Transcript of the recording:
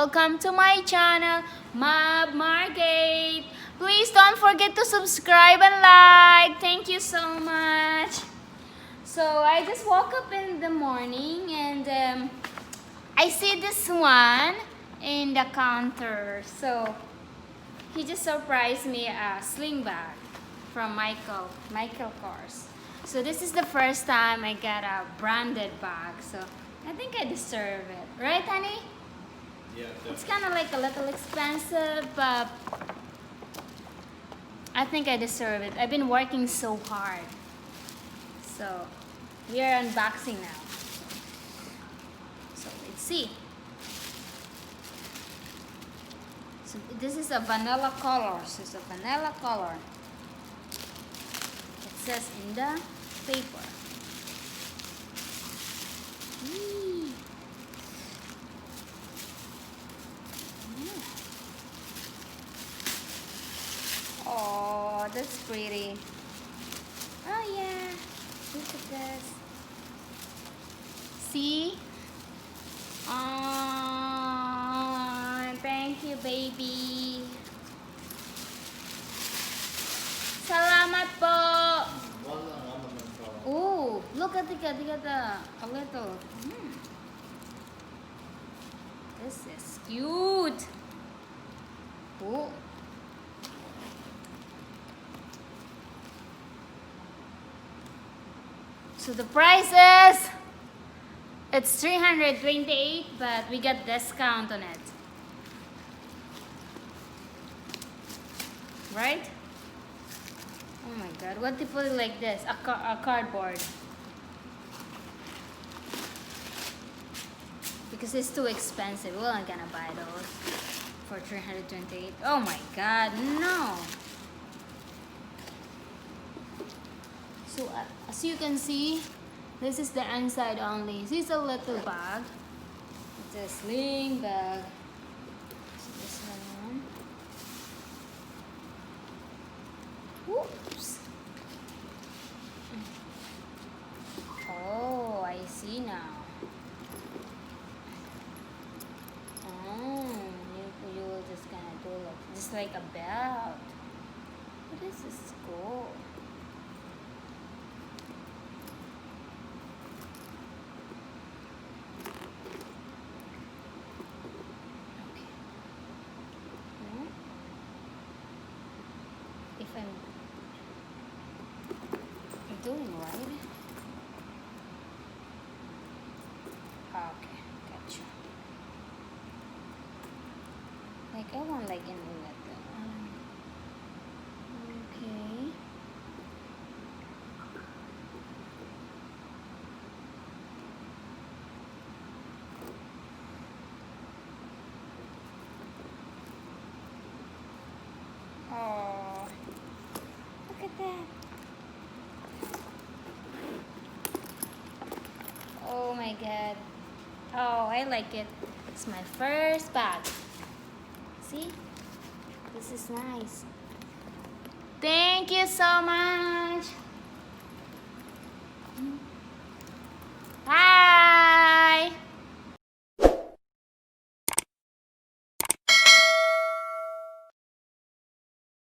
welcome to my channel, Mob Market. Please don't forget to subscribe and like. Thank you so much. So I just woke up in the morning and I see this one in the counter. So he just surprised me a sling bag from Michael Kors. So this is the first time I got a branded bag. So I think I deserve it. Right, honey? Yeah, definitely. It's kind of like a little expensive, but I think I deserve it. I've been working so hard. So we are unboxing now. So let's see. So this is a vanilla color. So it's a vanilla color. It says in the paper. Eee. Yeah. Oh, that's pretty. Oh yeah, look at this. See? Oh, thank you, baby. Salamat po. Wala naman ng tao. Ooh, look at the a little. This is cute. Ooh. So the price is, it's $328, but we got discount on it. Right? Oh my god, what they put it like this? A cardboard. Because it's too expensive. We're not gonna buy those for $328. Oh my god, no! So as you can see, this is the inside only. This is a little bag. It's a sling bag. So this one. Whoops. Oh, I see now. Oh, you will just gonna do like just like a belt. What is this called? If I'm doing right. Okay, gotcha. Like I want like in the okay. Oh, look at that. Oh my god. Oh, I like it. It's my first bag. See? This is nice. Thank you so much.